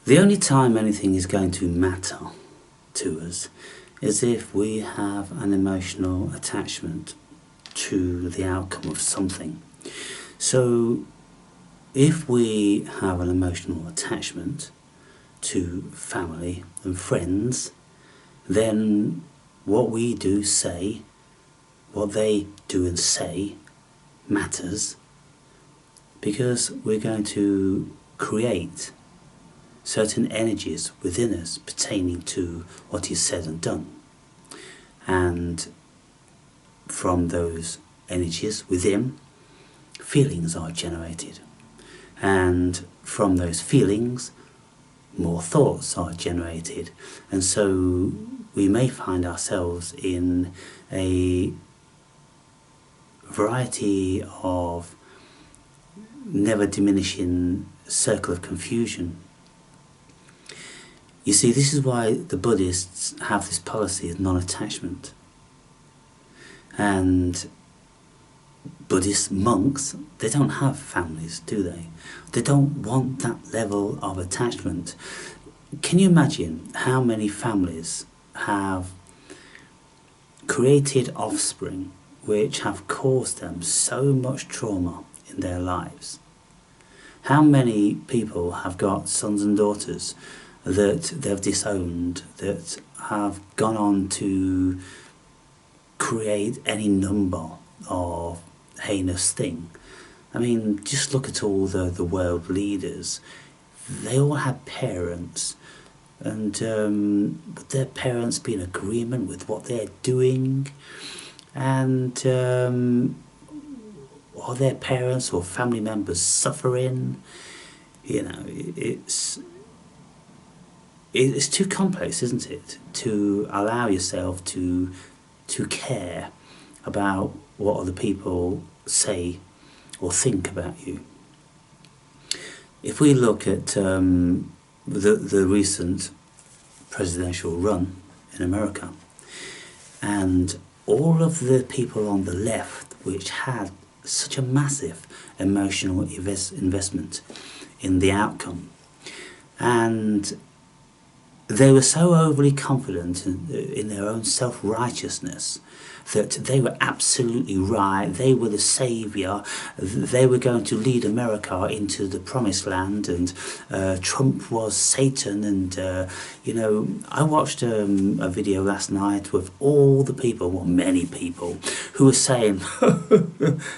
The only time anything is going to matter to us is if we have an emotional attachment to the outcome of something. So if we have an emotional attachment to family and friends, then what we do, say, what they do and say matters, because we're going to create certain energies within us pertaining to what is said and done. And from those energies within, feelings are generated. And from those feelings, more thoughts are generated. And so we may find ourselves in a variety of never diminishing circle of confusion. You see, this is why the Buddhists have this policy of non-attachment. And Buddhist monks, they don't have families, do they? They don't want that level of attachment. Can you imagine how many families have created offspring which have caused them so much trauma in their lives? How many people have got sons and daughters that they've disowned, that have gone on to create any number of heinous thing? I mean, just look at all the world leaders. They all had parents, and would their parents be in agreement with what they're doing? And are their parents or family members suffering? You know, it's too complex, isn't it, to allow yourself to care about what other people say or think about you. If we look at the recent presidential run in America, and all of the people on the left which had such a massive emotional investment in the outcome, and they were so overly confident in their own self-righteousness that they were absolutely right, they were the saviour, they were going to lead America into the promised land, and Trump was Satan. And you know, I watched a video last night with all the people, well, many people, who were saying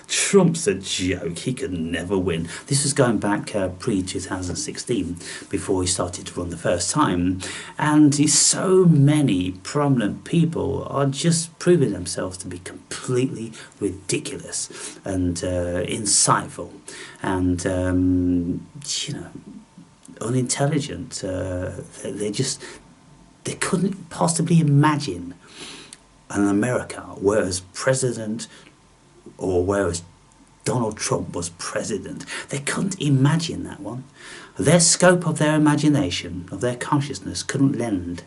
Trump's a joke, he could never win. This was going back pre-2016, before he started to run the first time. And so many prominent people are just proving themselves to be completely ridiculous and insightful and you know, unintelligent. They couldn't possibly imagine an America whereas president, or whereas Donald Trump was president. They couldn't imagine that one. Their scope of their imagination, of their consciousness, couldn't lend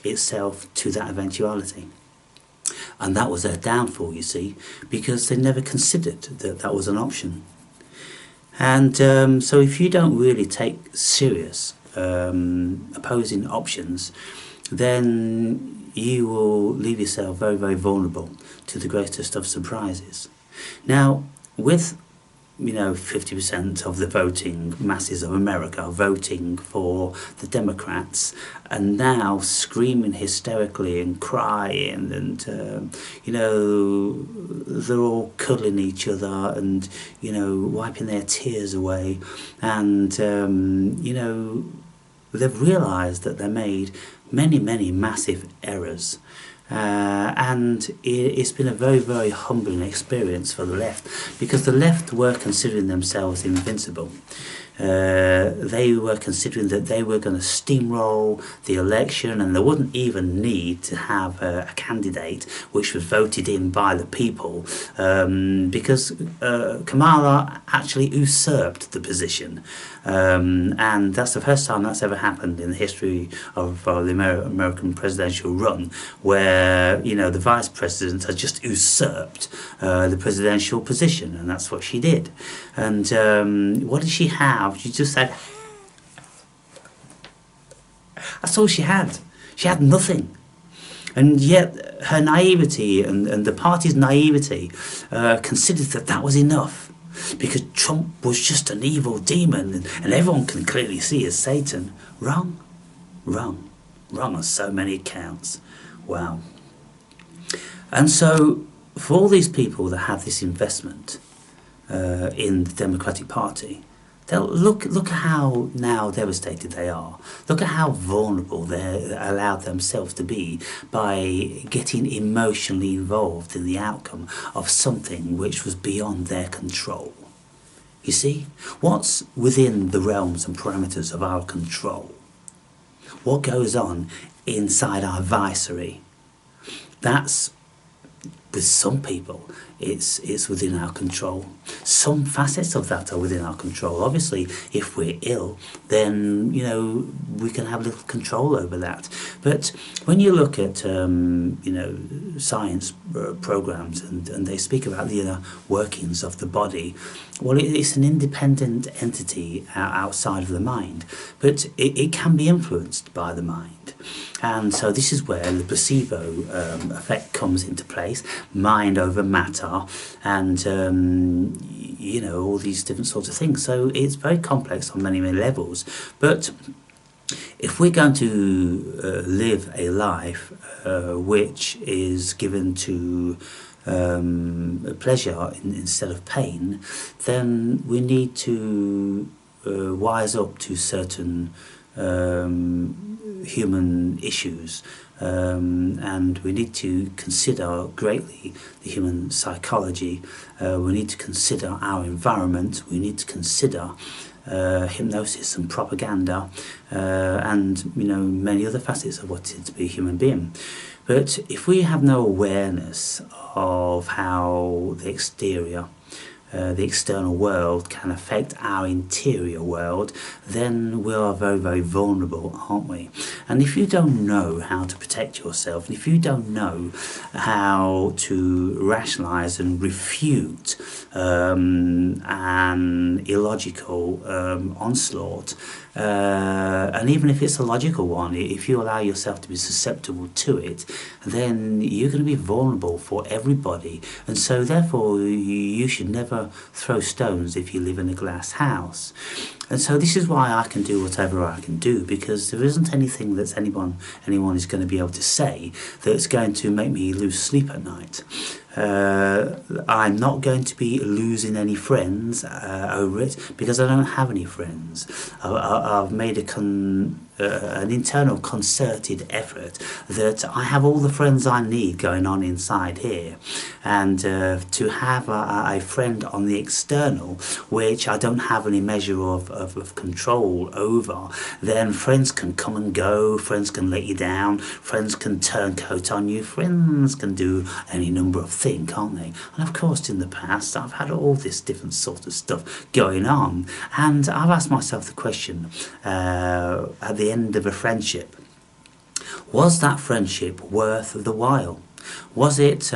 itself to that eventuality. And that was their downfall, you see, because they never considered that that was an option. And so if you don't really take serious opposing options, then you will leave yourself very, very vulnerable to the greatest of surprises. Now, with 50% of the voting masses of America voting for the Democrats, and now screaming hysterically and crying, and they're all cuddling each other and wiping their tears away, and they've realised that they made many, many massive errors. And it's been a very, very humbling experience for the left, because the left were considering themselves invincible. They were considering that they were going to steamroll the election, and they wouldn't even need to have a candidate which was voted in by the people, because Kamala actually usurped the position. And that's the first time that's ever happened in the history of the American presidential run, where the vice president has just usurped the presidential position, and that's what she did. And what did she have? She just said, That's all she had. She had nothing. And yet her naivety and the party's naivety considered that that was enough, because Trump was just an evil demon and everyone can clearly see as Satan. Wrong. Wrong. Wrong on so many counts. Wow. And so for all these people that have this investment in the Democratic Party, they'll look at how now devastated they are. Look at how vulnerable they're allowed themselves to be by getting emotionally involved in the outcome of something which was beyond their control. You see, what's within the realms and parameters of our control? What goes on inside our vicery? That's, with some people, it's within our control. Some facets of that are within our control. Obviously, if we're ill, then we can have little control over that. But when you look at science programs and they speak about the inner workings of the body, well, it's an independent entity outside of the mind, but it can be influenced by the mind. And so this is where the placebo effect comes into place, mind over matter, and all these different sorts of things. So it's very complex on many levels. But if we're going to live a life which is given to pleasure instead of pain, then we need to wise up to certain human issues, and we need to consider greatly the human psychology. We need to consider our environment. We need to consider hypnosis and propaganda, and many other facets of what it is to be a human being. But if we have no awareness of how the exterior, the external world can affect our interior world, then we are very, very vulnerable, aren't we? And if you don't know how to protect yourself, and if you don't know how to rationalise and refute an illogical onslaught, and even if it's a logical one, if you allow yourself to be susceptible to it, then you're going to be vulnerable for everybody. And so therefore you should never throw stones if you live in a glass house. And so this is why I can do whatever I can do, because there isn't anything that anyone is going to be able to say that's going to make me lose sleep at night. I'm not going to be losing any friends over it, because I don't have any friends. I've made an internal concerted effort that I have all the friends I need going on inside here, and to have a friend on the external which I don't have any measure of control over, then friends can come and go, friends can let you down, friends can turncoat on you, friends can do any number of things, can't they? And of course in the past I've had all this different sort of stuff going on, and I've asked myself the question at the end of a friendship, was that friendship worth the while? Was it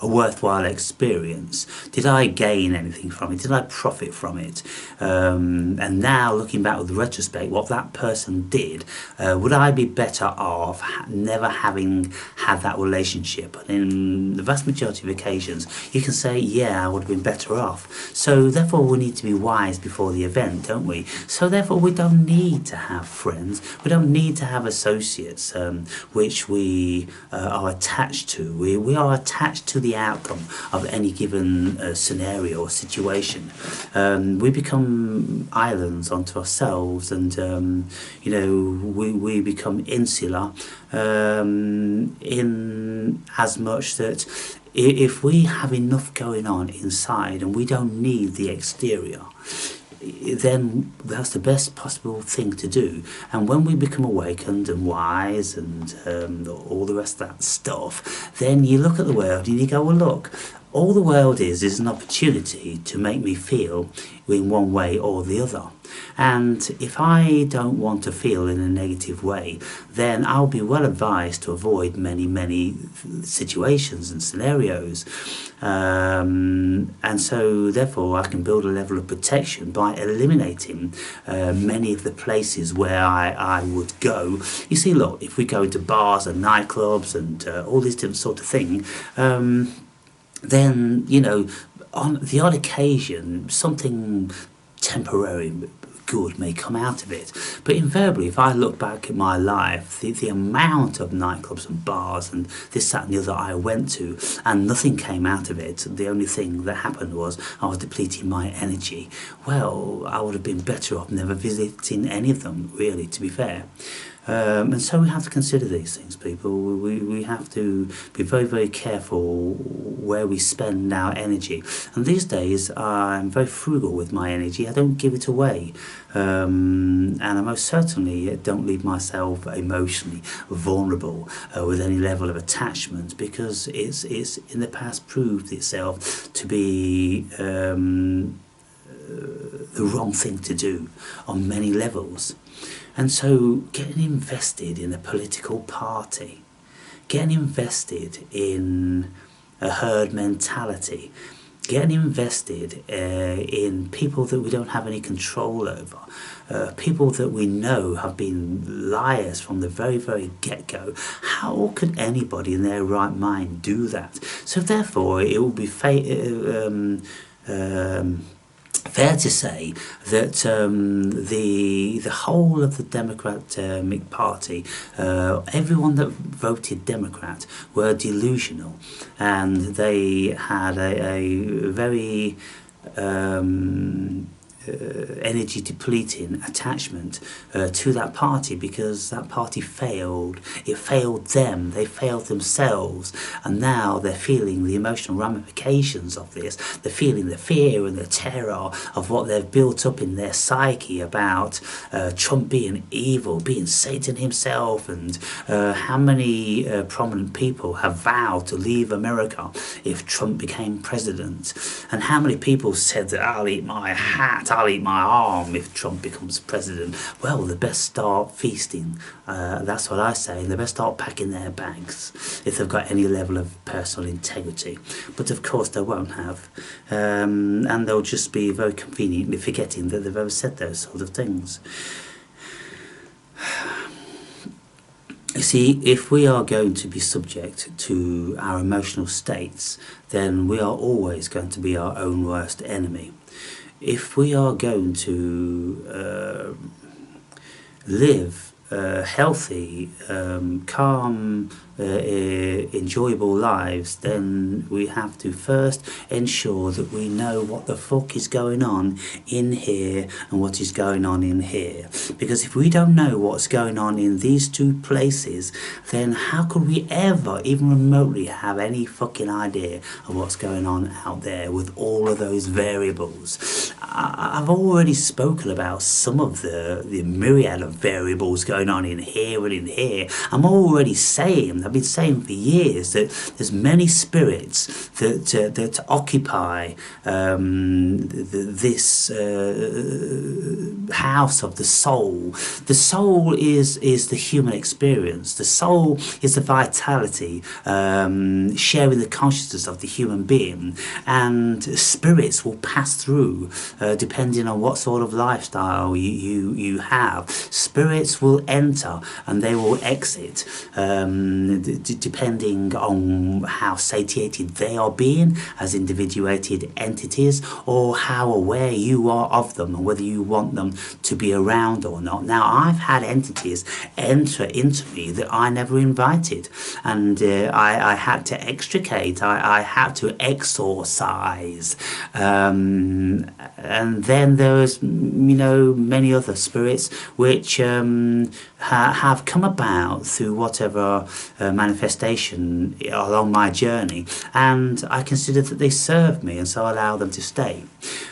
a worthwhile experience? Did I gain anything from it? Did I profit from it? And now looking back with retrospect, what that person did, would I be better off never having had that relationship? And in the vast majority of occasions you can say, yeah, I would have been better off. So therefore we need to be wise before the event, don't we? So therefore we don't need to have friends, we don't need to have associates which we are attached to. We are attached to the outcome of any given scenario or situation. We become islands unto ourselves, and we become insular in as much that if we have enough going on inside and we don't need the exterior, then that's the best possible thing to do. And when we become awakened and wise and all the rest of that stuff, then you look at the world and you go, well, look, all the world is an opportunity to make me feel in one way or the other. And if I don't want to feel in a negative way, then I'll be well advised to avoid many situations and scenarios. And so therefore I can build a level of protection by eliminating many of the places where I would go. You see, look, if we go into bars and nightclubs and all this different sort of thing, then, you know, on the odd occasion, something temporary good may come out of it. But invariably, if I look back at my life, the amount of nightclubs and bars and this, that and the other I went to, and nothing came out of it, the only thing that happened was I was depleting my energy. Well, I would have been better off never visiting any of them, really, to be fair. And so we have to consider these things, people. We have to be very careful where we spend our energy. And these days I'm very frugal with my energy. I don't give it away. And I most certainly don't leave myself emotionally vulnerable with any level of attachment, because it's in the past proved itself to be the wrong thing to do on many levels. And so getting invested in a political party, getting invested in a herd mentality, getting invested in people that we don't have any control over, people that we know have been liars from the very get-go. How could anybody in their right mind do that? So therefore it will be fair to say that the whole of the Democratic Party, everyone that voted Democrat, were delusional, and they had a very energy depleting attachment to that party, because that party failed. It failed them, they failed themselves, and now they're feeling the emotional ramifications of this. They're feeling the fear and the terror of what they've built up in their psyche about Trump being evil, being Satan himself, and how many prominent people have vowed to leave America if Trump became president, and how many people said that I'll eat my hat, I'll eat my arm if Trump becomes president. Well, they best start feasting, that's what I say, and they best start packing their bags if they've got any level of personal integrity. But of course they won't have, and they'll just be very conveniently forgetting that they've ever said those sort of things. You see, if we are going to be subject to our emotional states, then we are always going to be our own worst enemy. If we are going to live healthy, calm, enjoyable lives, then we have to first ensure that we know what the fuck is going on in here and what is going on in here. Because if we don't know what's going on in these two places, then how could we ever even remotely have any fucking idea of what's going on out there with all of those variables? I've already spoken about some of the myriad of variables going on in here and in here. I'm already saying, I've been saying for years, that there's many spirits that occupy this house of the soul. The soul is the human experience. The soul is the vitality, sharing the consciousness of the human being, and spirits will pass through depending on what sort of lifestyle you have. Spirits will enter and they will exit depending on how satiated they are being as individuated entities, or how aware you are of them and whether you want them to be around or not. Now, I've had entities enter into me that I never invited, and I had to extricate, I had to exorcise, and then there was, many other spirits which have come about through whatever manifestation along my journey, and I consider that they serve me, and so I allow them to stay.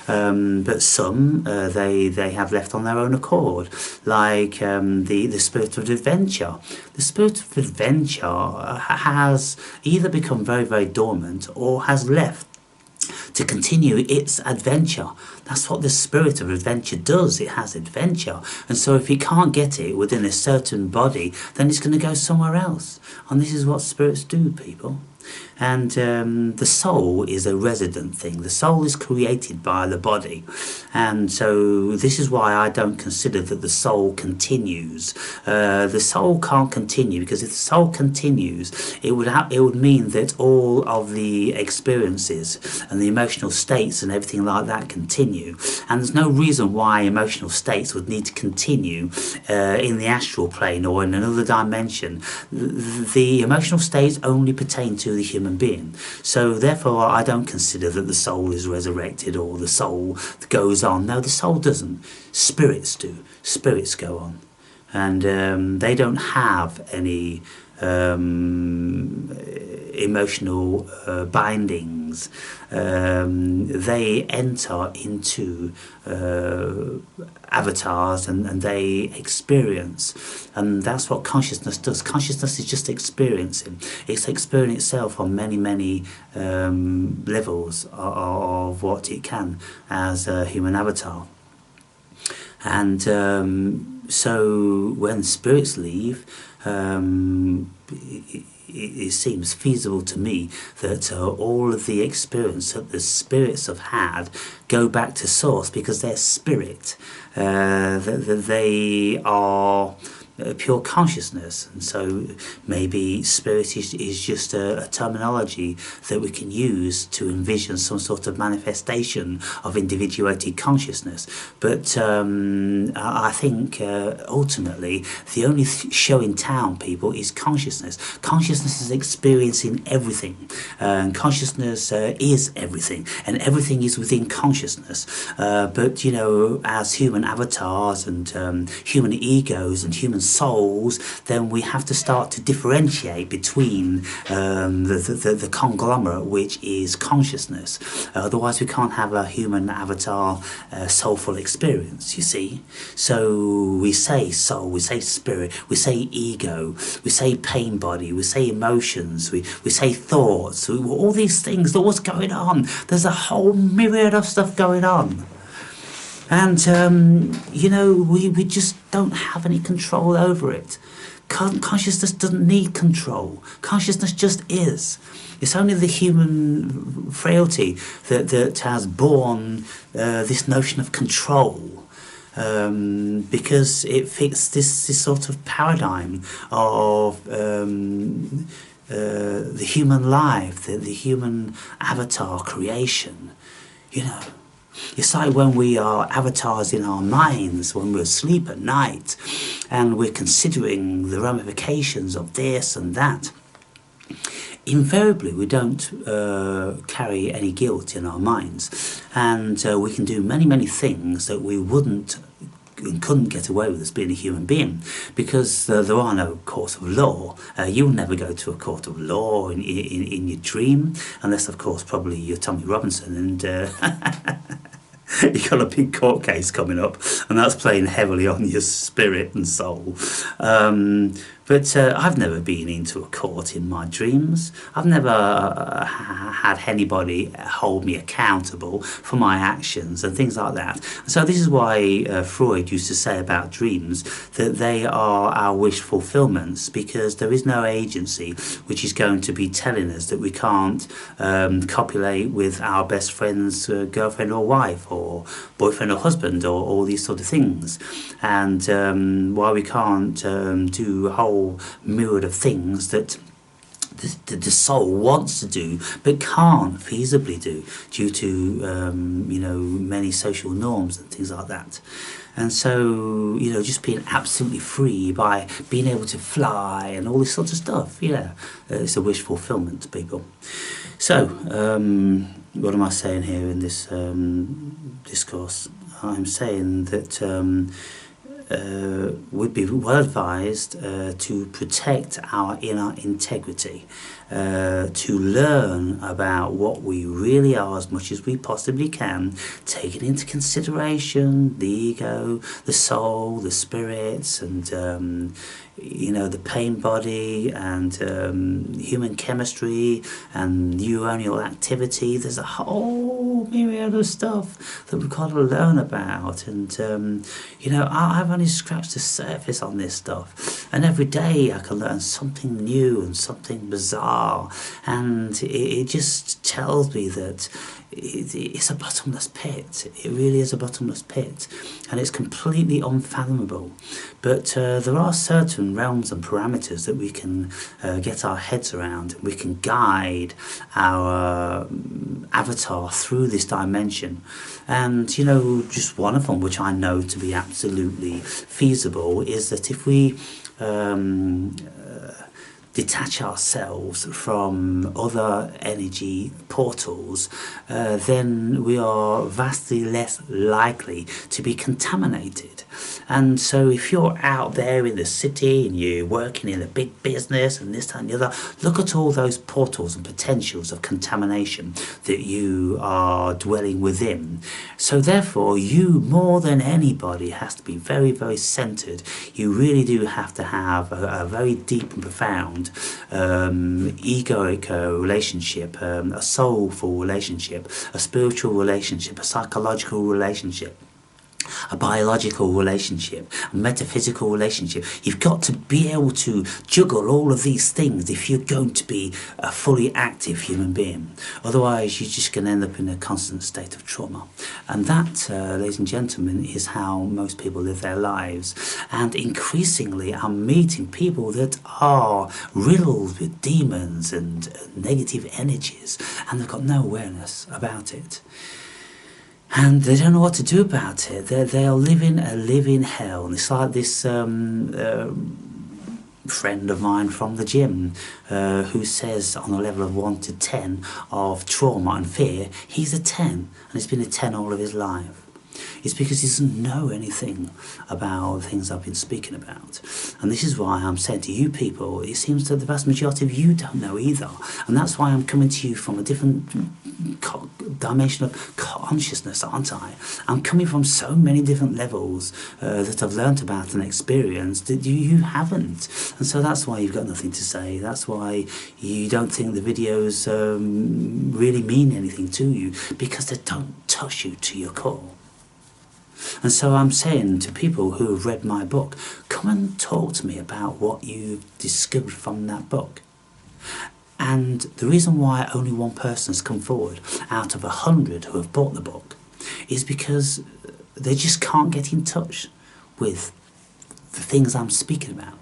But some they have left on their own accord, like the spirit of adventure. The spirit of adventure has either become very dormant or has left to continue its adventure. That's what the spirit of adventure does. It has adventure. And so if it can't get it within a certain body, then it's going to go somewhere else. And this is what spirits do, people. And the soul is a resident thing. The soul is created by the body. And so this is why I don't consider that the soul continues. The soul can't continue, because if the soul continues, it would mean that all of the experiences and the emotional states and everything like that continue. And there's no reason why emotional states would need to continue in the astral plane or in another dimension. The emotional states only pertain to the human being. So therefore I don't consider that the soul is resurrected or the soul goes on. No, the soul doesn't. Spirits do. Spirits go on. And they don't have any emotional bindings. They enter into avatars and they experience, and that's what consciousness does. Consciousness is just experiencing. It's experiencing itself on many levels of what it can as a human avatar. And so when spirits leave, it seems feasible to me that all of the experience that the spirits have had go back to source, because they're spirit, that they are pure consciousness. And so maybe spirit is just a terminology that we can use to envision some sort of manifestation of individuated consciousness. But I think ultimately the only show in town, people, is consciousness. Consciousness is experiencing everything, and consciousness is everything, and everything is within consciousness. But you know, as human avatars and human egos and human souls, then we have to start to differentiate between the conglomerate, which is consciousness. Otherwise we can't have a human avatar soulful experience, you see. So we say soul, we say spirit, we say ego, we say pain body, we say emotions, we say thoughts, all these things. What's going on? There's a whole myriad of stuff going on. And, you know, we just don't have any control over it. Consciousness doesn't need control. Consciousness just is. It's only the human frailty that has born this notion of control. Because it fits this sort of paradigm of the human life, the human avatar creation, you know. It's like when we are avatars in our minds, when we're asleep at night and we're considering the ramifications of this and that. Invariably we don't carry any guilt in our minds, and we can do many things that we wouldn't and couldn't get away with as being a human being, because there are no courts of law. You'll never go to a court of law in your dream, unless of course probably you're Tommy Robinson and you've got a big court case coming up, and that's playing heavily on your spirit and soul. But I've never been into a court in my dreams. I've never had anybody hold me accountable for my actions and things like that. So this is why Freud used to say about dreams that they are our wish fulfillments, because there is no agency which is going to be telling us that we can't copulate with our best friend's girlfriend or wife or boyfriend or husband or all these sort of things. And why we can't do a whole myriad of things that the soul wants to do but can't feasibly do due to you know, many social norms and things like that. And so, you know, just being absolutely free by being able to fly and all this sort of stuff, yeah, it's a wish fulfillment, people. So what am I saying here in this discourse? I'm saying that we'd be well advised to protect our inner integrity, to learn about what we really are as much as we possibly can, taking into consideration the ego, the soul, the spirits, and the pain body and human chemistry and neuronal activity. There's a whole myriad of stuff that we've got to learn about, and I've only scratched the surface on this stuff, and every day I can learn something new and something bizarre, and it just tells me that it's a bottomless pit. It really is a bottomless pit, and it's completely unfathomable. But there are certain realms and parameters that we can get our heads around. We can guide our avatar through this dimension. And, just one of them, which I know to be absolutely feasible, is that if we detach ourselves from other energy portals, then we are vastly less likely to be contaminated. And so if you're out there in the city and you're working in a big business and this, that and the other, look at all those portals and potentials of contamination that you are dwelling within. So therefore, you more than anybody has to be very, very centered. You really do have to have a very deep and profound egoic relationship, a soulful relationship, a spiritual relationship, a psychological relationship, a biological relationship, a metaphysical relationship. You've got to be able to juggle all of these things if you're going to be a fully active human being. Otherwise, you're just going to end up in a constant state of trauma. And that, ladies and gentlemen, is how most people live their lives. And increasingly, I'm meeting people that are riddled with demons and negative energies, and they've got no awareness about it. And they don't know what to do about it. They are living a living hell. And it's like this friend of mine from the gym who says on a level of 1 to 10 of trauma and fear, he's a 10. And he's been a 10 all of his life. It's because he doesn't know anything about the things I've been speaking about. And this is why I'm saying to you people, it seems that the vast majority of you don't know either. And that's why I'm coming to you from a different dimension of consciousness, aren't I? I'm coming from so many different levels that I've learnt about and experienced that you haven't. And so that's why you've got nothing to say. That's why you don't think the videos really mean anything to you, because they don't touch you to your core. And so I'm saying to people who have read my book, come and talk to me about what you've discovered from that book. And the reason why only one person has come forward out of 100 who have bought the book is because they just can't get in touch with the things I'm speaking about.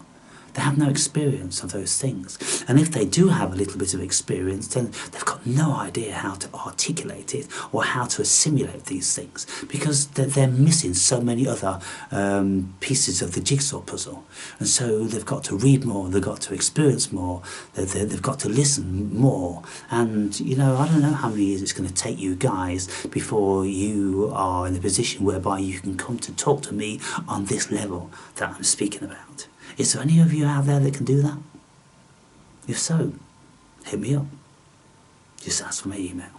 They have no experience of those things. And if they do have a little bit of experience, then they've got no idea how to articulate it or how to assimilate these things, because they're missing so many other pieces of the jigsaw puzzle. And so they've got to read more, they've got to experience more, they've got to listen more. And, I don't know how many years it's going to take you guys before you are in a position whereby you can come to talk to me on this level that I'm speaking about. Is there any of you out there that can do that? If so, hit me up. Just ask for my email.